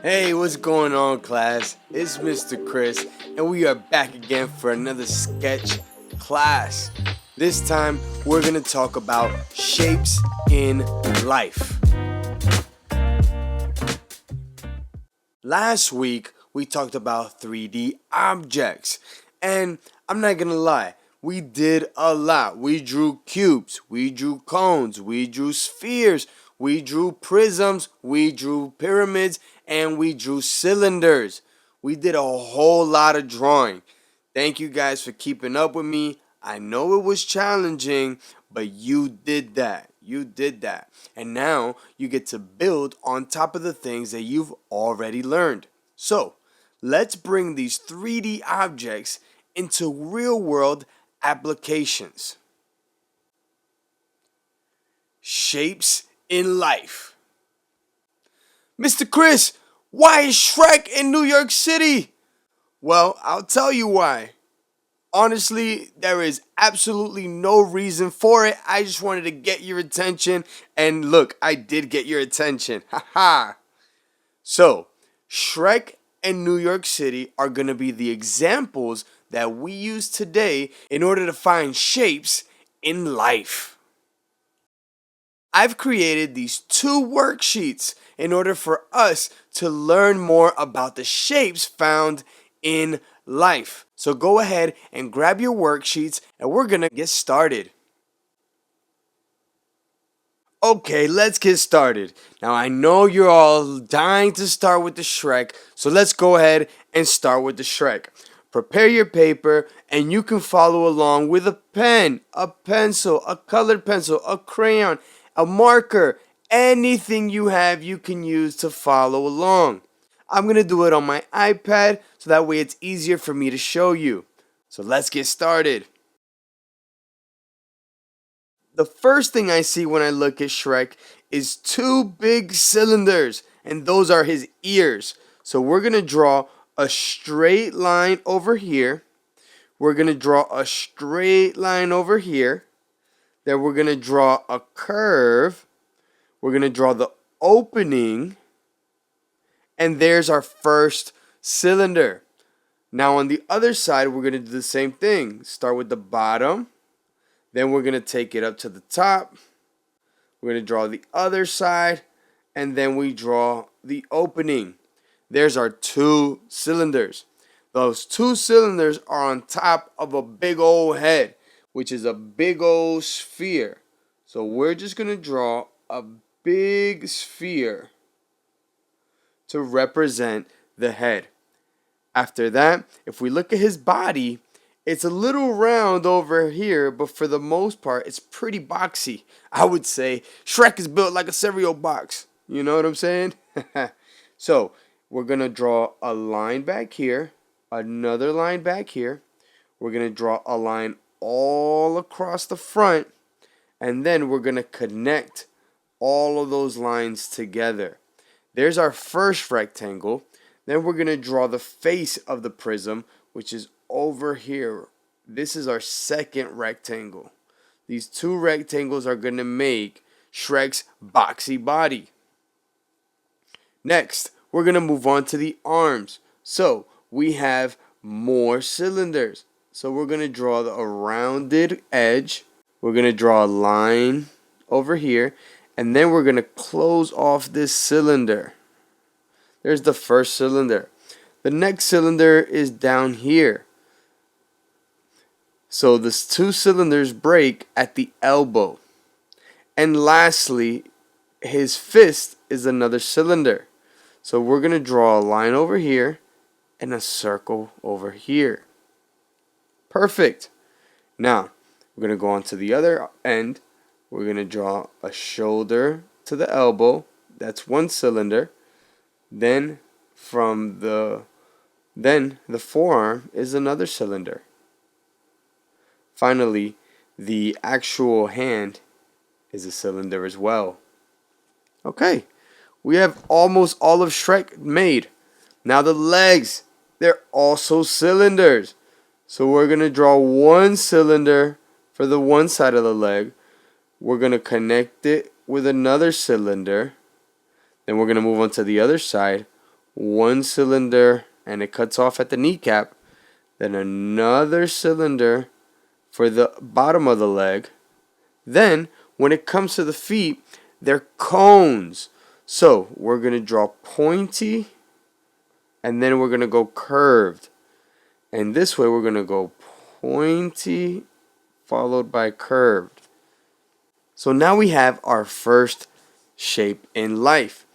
Hey, what's going on, class? It's Mr. Chris, and we are back again for another sketch class. This time, we're going to talk about shapes in life. Last week, we talked about 3D objects, and I'm not going to lie, we did a lot. We drew cubes, we drew cones, we drew spheres, we drew prisms, we drew pyramids, and we drew cylinders. We did a whole lot of drawing. Thank you guys for keeping up with me. I know it was challenging, but you did that. You did that. And now you get to build on top of the things that you've already learned. So, let's bring these 3D objects into real world applications. Shapes in life. Mr. Chris, why is Shrek in New York City? Well, I'll tell you why. Honestly, there is absolutely no reason for it. I just wanted to get your attention. And look, I did get your attention. Haha. So, Shrek and New York City are going to be the examples that we use today in order to find shapes in life. I've created these two worksheets in order for us to learn more about the shapes found in life. So go ahead and grab your worksheets and we're going to get started. Okay, let's get started. Now I know you're all dying to start with the Shrek, so let's go ahead and start with the Shrek. Prepare your paper and you can follow along with a pen, a pencil, a colored pencil, a crayon, a marker, anything you have you can use to follow along. I'm going to do it on my iPad so that way it's easier for me to show you. So let's get started. The first thing I see when I look at Shrek is two big cylinders, and those are his ears. So we're going to draw a straight line over here. We're going to draw a straight line over here. Then we're going to draw a curve. We're going to draw the opening. And there's our first cylinder. Now on the other side, we're going to do the same thing. Start with the bottom. Then we're going to take it up to the top. We're going to draw the other side. And then we draw the opening. There's our two cylinders. Those two cylinders are on top of a big old head, which is a big old sphere. So we're just going to draw a big sphere to represent the head. After that, if we look at his body, it's a little round over here, but for the most part, it's pretty boxy. I would say Shrek is built like a cereal box. You know what I'm saying? So, we're going to draw a line back here, another line back here. We're going to draw a line all across the front, and then we're going to connect all of those lines together. There's our first rectangle. Then we're going to draw the face of the prism, which is over here. This is our second rectangle. These two rectangles are going to make Shrek's boxy body. Next, we're going to move on to the arms. So, we have more cylinders. So, we're going to draw a rounded edge. We're going to draw a line over here. And then we're going to close off this cylinder. There's the first cylinder. The next cylinder is down here. So the two cylinders break at the elbow. And lastly, his fist is another cylinder. So we're going to draw a line over here and a circle over here. Perfect. Now, we're going to go on to the other end. We're going to draw a shoulder to the elbow. That's one cylinder. Then the forearm is another cylinder. Finally, the actual hand is a cylinder as well. Okay, we have almost all of Shrek made. Now the legs, they're also cylinders. So we're going to draw one cylinder for the one side of the leg. We're going to connect it with another cylinder. Then we're going to move on to the other side. one cylinder and it cuts off at the kneecap, then another cylinder for the bottom of the leg. Then when it comes to the feet, they're cones. So we're going to draw pointy and then we're going to go curved. And this way we're going to go pointy followed by curved. So now we have our first shape in life.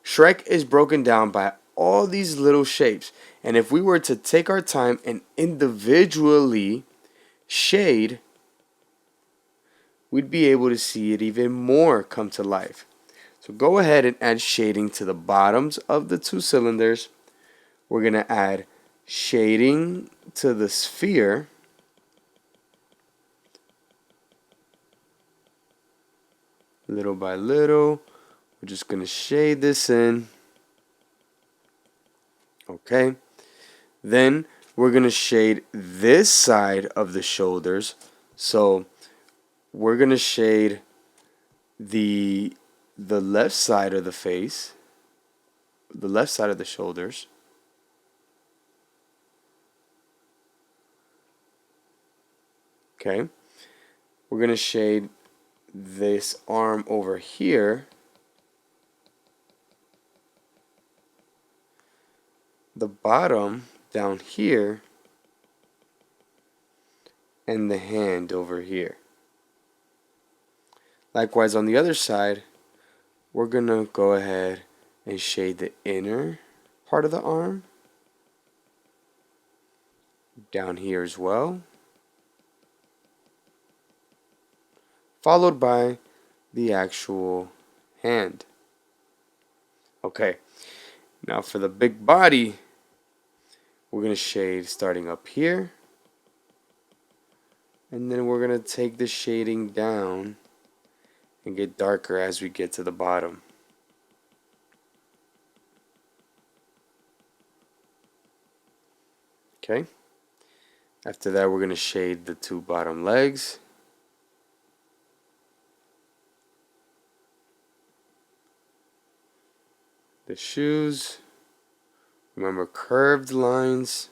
Shrek is broken down by all these little shapes. And if we were to take our time and individually shade, we'd be able to see it even more come to life. So go ahead and add shading to the bottoms of the two cylinders. We're going to add shading to the sphere. Little by little, we're just going to shade this in. Okay. Then we're going to shade this side of the shoulders. So we're going to shade the left side of the face, the left side of the shoulders. Okay. We're going to shade this arm over here. The bottom down here. And the hand over here. Likewise on the other side, we're going to go ahead and shade the inner part of the arm. Down here as well. Followed by the actual hand. Okay, now for the big body, we're going to shade starting up here. And then we're going to take the shading down and get darker as we get to the bottom. Okay, after that we're going to shade the two bottom legs. The shoes, remember curved lines.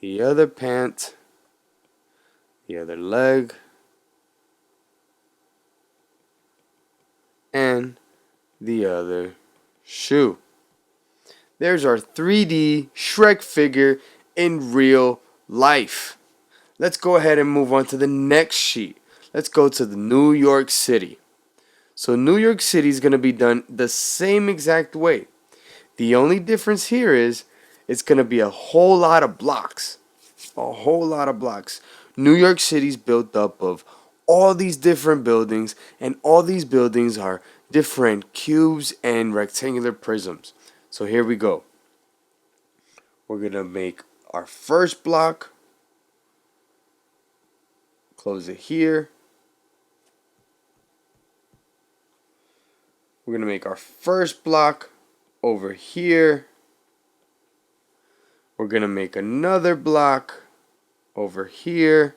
The other pant, the other leg, and the other shoe. There's our 3D Shrek figure in real life. Let's go ahead and move on to the next sheet. Let's go to the New York City. So New York City is going to be done the same exact way. The only difference here is it's going to be a whole lot of blocks. A whole lot of blocks. New York City's built up of all these different buildings, and all these buildings are different cubes and rectangular prisms. So here we go. We're going to make our first block. Close it here. We're going to make our first block over here. We're going to make another block over here.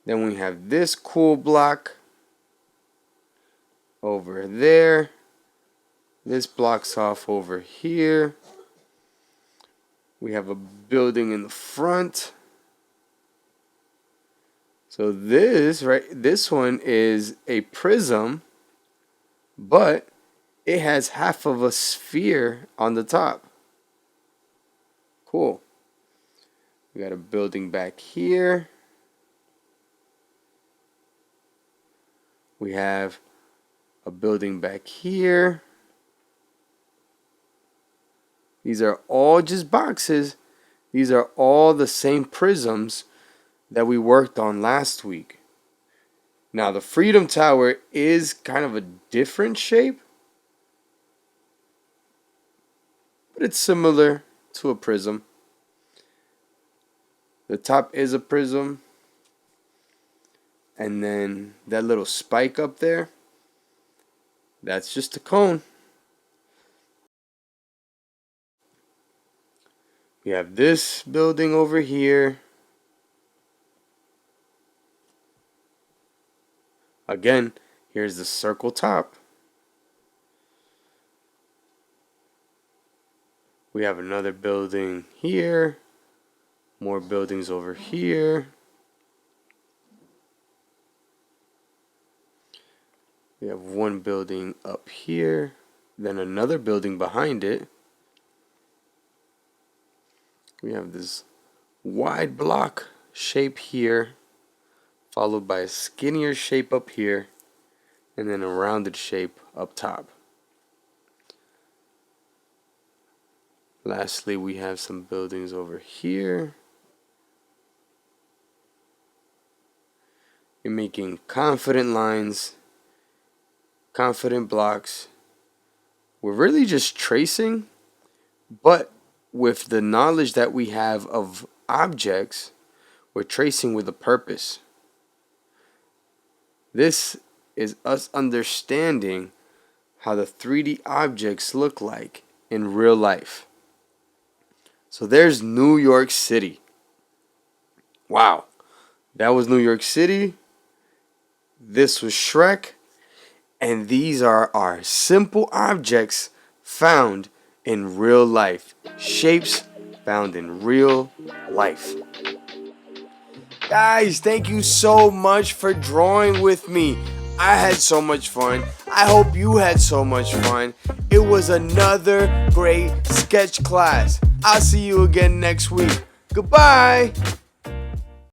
Then we have this cool block over there. This blocks off over here. We have a building in the front. So this one is a prism, but it has half of a sphere on the top. Cool. We got a building back here. We have a building back here. These are all just boxes. These are all the same prisms that we worked on last week. Now the Freedom Tower is kind of a different shape, but it's similar to a prism. The top is a prism, and then that little spike up there, that's just a cone. We have this building over here. Again, here's the circle top. We have another building here. More buildings over here. We have one building up here. Then another building behind it. We have this wide block shape here, followed by a skinnier shape up here, and then a rounded shape up top. Lastly, we have some buildings over here. You're making confident lines, confident blocks. We're really just tracing, but with the knowledge that we have of objects, we're tracing with a purpose. This is us understanding how the 3D objects look like in real life. So there's New York City. Wow, that was New York City. This was Shrek. And these are our simple objects found in real life. Shapes found in real life. Guys, thank you so much for drawing with me. I had so much fun. I hope you had so much fun. It was another great sketch class. I'll see you again next week. Goodbye.